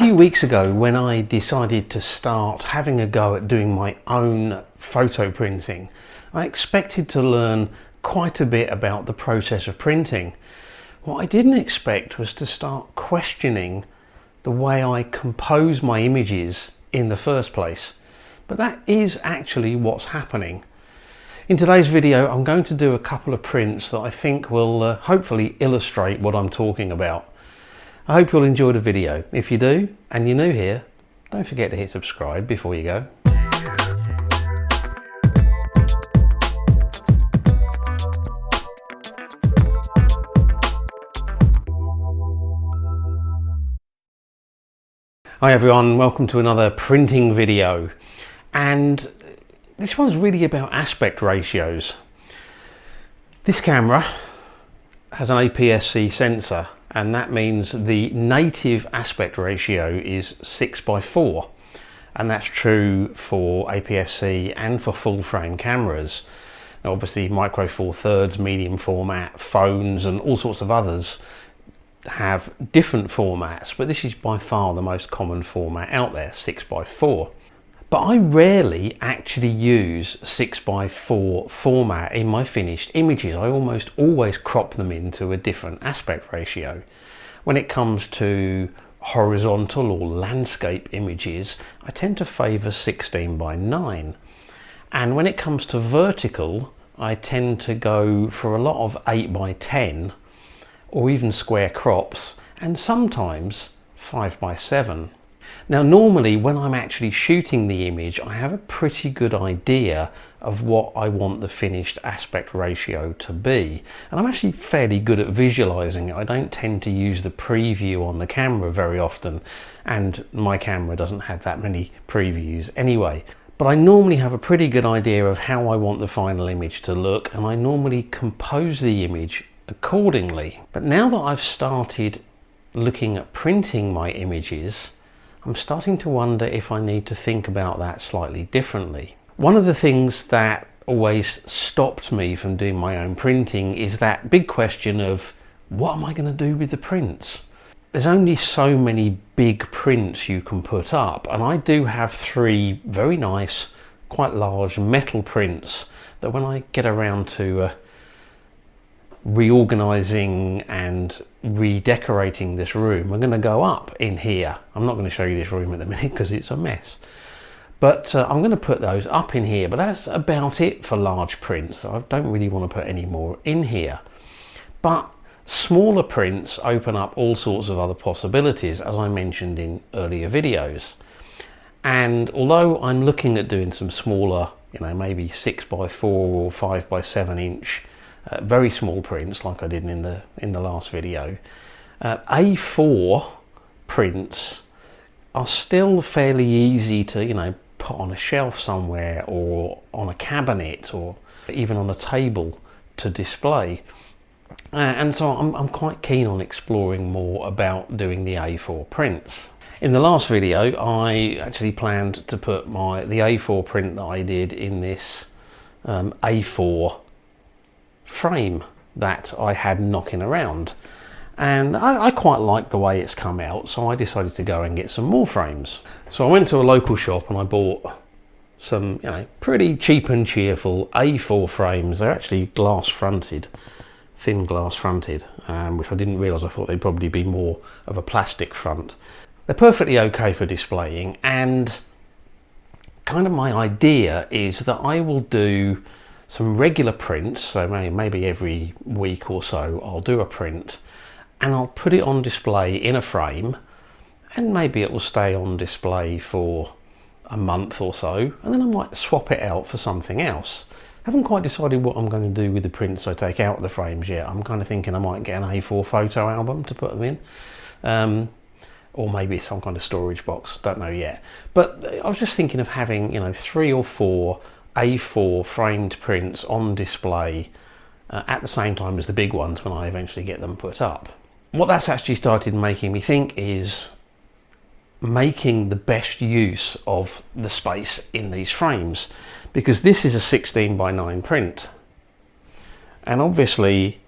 few weeks ago, when I decided to start having a go at doing my own photo printing, I expected to learn quite a bit about the process of printing. What I didn't expect was to start questioning the way I compose my images in the first place. But that is actually what's happening. In today's video, I'm going to do a couple of prints that I think will hopefully illustrate what I'm talking about. I hope you'll enjoy the video. If you do, and you're new here, don't forget to hit subscribe before you go. Hi everyone, welcome to another printing video. And this one's really about aspect ratios. This camera has an APS-C sensor, and that means the native aspect ratio is 6:4, and that's true for APS-C and for full frame cameras. Now obviously micro four thirds, medium format, phones and all sorts of others have different formats, but this is by far the most common format out there, 6:4. But I rarely actually use 6:4 format in my finished images. I almost always crop them into a different aspect ratio. When it comes to horizontal or landscape images, I tend to favour 16:9. And when it comes to vertical, I tend to go for a lot of 8:10 or even square crops, and sometimes 5:7. Now normally when I'm actually shooting the image, I have a pretty good idea of what I want the finished aspect ratio to be, and I'm actually fairly good at visualizing it. I don't tend to use the preview on the camera very often, and my camera doesn't have that many previews anyway. But I normally have a pretty good idea of how I want the final image to look, and I normally compose the image accordingly. But now that I've started looking at printing my images, I'm starting to wonder if I need to think about that slightly differently. One of the things that always stopped me from doing my own printing is that big question of, what am I going to do with the prints? There's only so many big prints you can put up, and I do have 3 very nice, quite large metal prints that when I get around to reorganizing and redecorating this room, I'm going to go up in here. I'm not going to show you this room at the minute because it's a mess, but I'm going to put those up in here. But that's about it for large prints. I don't really want to put any more in here, but smaller prints open up all sorts of other possibilities, as I mentioned in earlier videos. And although I'm looking at doing some smaller, maybe 6:4 or 5:7 inch very small prints like I did in the last video, A4 prints are still fairly easy to put on a shelf somewhere, or on a cabinet, or even on a table to display. And so I'm quite keen on exploring more about doing the A4 prints. In the last video I actually planned to put the A4 print that I did in this A4 frame that I had knocking around, and I quite like the way it's come out, so I decided to go and get some more frames. So I went to a local shop and I bought some pretty cheap and cheerful A4 frames. They're actually glass fronted, thin glass fronted, which I didn't realise. I thought they'd probably be more of a plastic front. They're perfectly okay for displaying, and kind of my idea is that I will do some regular prints, so maybe every week or so I'll do a print, and I'll put it on display in a frame, and maybe it will stay on display for a month or so, and then I might swap it out for something else. I haven't quite decided what I'm going to do with the prints I take out of the frames yet. I'm kind of thinking I might get an A4 photo album to put them in, or maybe some kind of storage box, don't know yet. But I was just thinking of having 3 or 4 A4 framed prints on display at the same time as the big ones when I eventually get them put up. What that's actually started making me think is making the best use of the space in these frames, because this is a 16:9 print, and obviously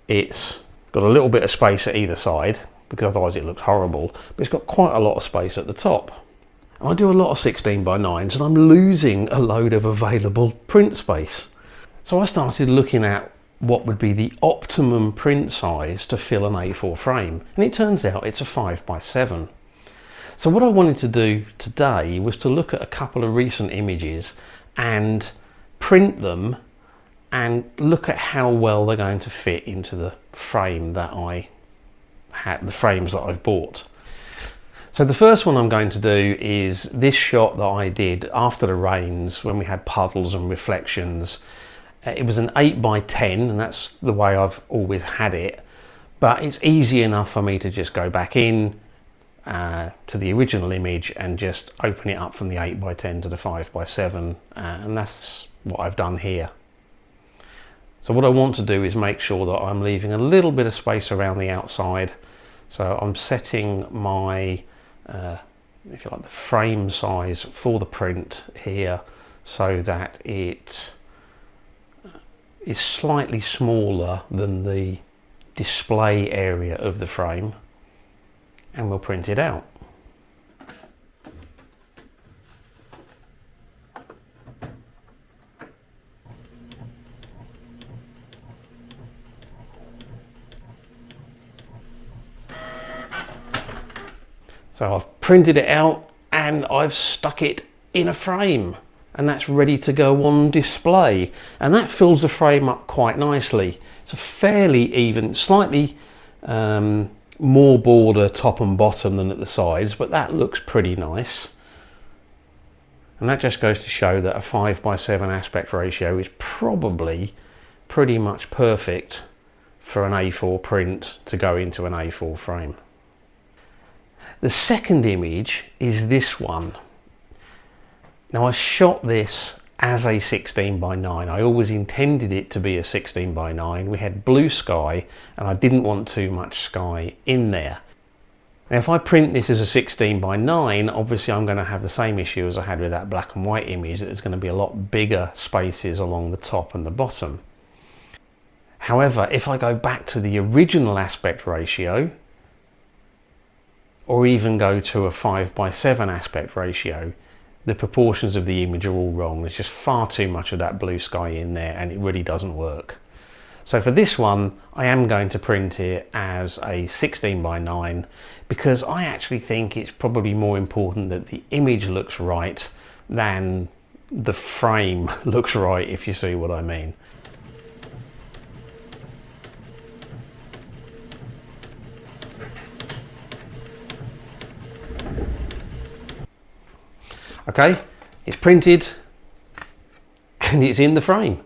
it's got a little bit of space at either side, because otherwise it looks horrible, but it's got quite a lot of space at the top. And I do a lot of 16 by 9s and I'm losing a load of available print space. So I started looking at what would be the optimum print size to fill an A4 frame, and it turns out it's a 5 by 7. So what I wanted to do today was to look at a couple of recent images and print them and look at how well they're going to fit into the frame that I have, the frames that I've bought. So the first one I'm going to do is this shot that I did after the rains when we had puddles and reflections. It was an 8 by 10 and that's the way I've always had it, but it's easy enough for me to just go back in to the original image and just open it up from the 8 by 10 to the 5 by 7, and that's what I've done here. So what I want to do is make sure that I'm leaving a little bit of space around the outside. So I'm setting my if you like, the frame size for the print here so that it is slightly smaller than the display area of the frame, and we'll print it out. So I've printed it out and I've stuck it in a frame, and that's ready to go on display, and that fills the frame up quite nicely. It's a fairly even, slightly more border top and bottom than at the sides, but that looks pretty nice. And that just goes to show that a 5 by 7 aspect ratio is probably pretty much perfect for an A4 print to go into an A4 frame. The second image is this one. Now I shot this as a 16 by 9. I always intended it to be a 16 by 9. We had blue sky and I didn't want too much sky in there. Now if I print this as a 16 by 9, obviously I'm going to have the same issue as I had with that black and white image, that there's going to be a lot bigger spaces along the top and the bottom. However, if I go back to the original aspect ratio, or even go to a 5 by 7 aspect ratio, the proportions of the image are all wrong. There's just far too much of that blue sky in there and it really doesn't work. So for this one, I am going to print it as a 16 by 9 because I actually think it's probably more important that the image looks right than the frame looks right, if you see what I mean. Okay, it's printed and it's in the frame.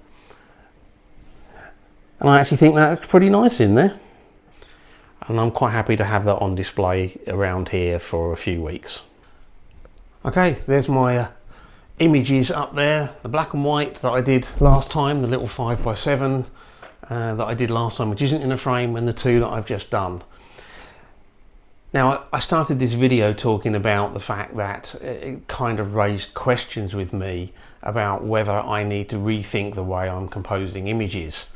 And I actually think that's pretty nice in there. And I'm quite happy to have that on display around here for a few weeks. Okay, there's my images up there. The black and white that I did last time, the little 5 by 7 that I did last time, which isn't in a frame, and the two that I've just done. Now, I started this video talking about the fact that it kind of raised questions with me about whether I need to rethink the way I'm composing images.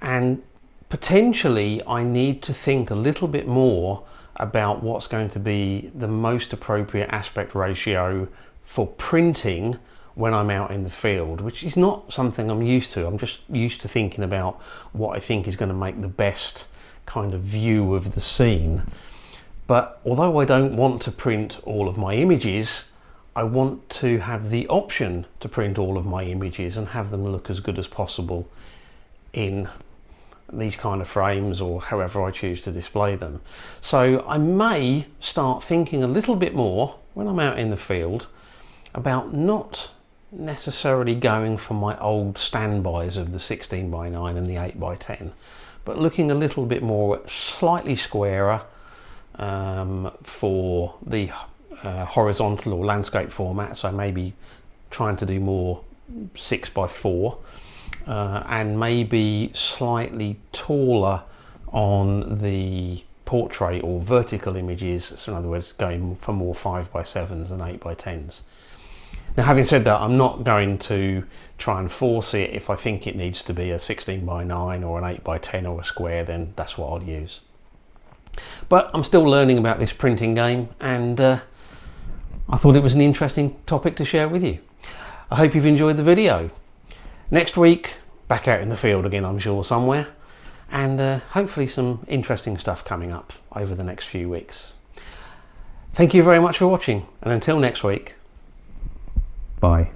And potentially I need to think a little bit more about what's going to be the most appropriate aspect ratio for printing when I'm out in the field, which is not something I'm used to. I'm just used to thinking about what I think is going to make the best kind of view of the scene. But although I don't want to print all of my images, I want to have the option to print all of my images and have them look as good as possible in these kind of frames or however I choose to display them. So I may start thinking a little bit more when I'm out in the field about not necessarily going for my old standbys of the 16 by 9 and the 8 by 10, but looking a little bit more slightly squarer for the horizontal or landscape format. So maybe trying to do more 6 by 4 and maybe slightly taller on the portrait or vertical images. So in other words, going for more 5 by 7s than 8 by 10s. Now, having said that, I'm not going to try and force it. If I think it needs to be a 16 by 9 or an 8 by 10 or a square, then that's what I'll use. But I'm still learning about this printing game, and I thought it was an interesting topic to share with you. I hope you've enjoyed the video. Next week, back out in the field again, I'm sure, somewhere, and hopefully some interesting stuff coming up over the next few weeks. Thank you very much for watching, and until next week, bye.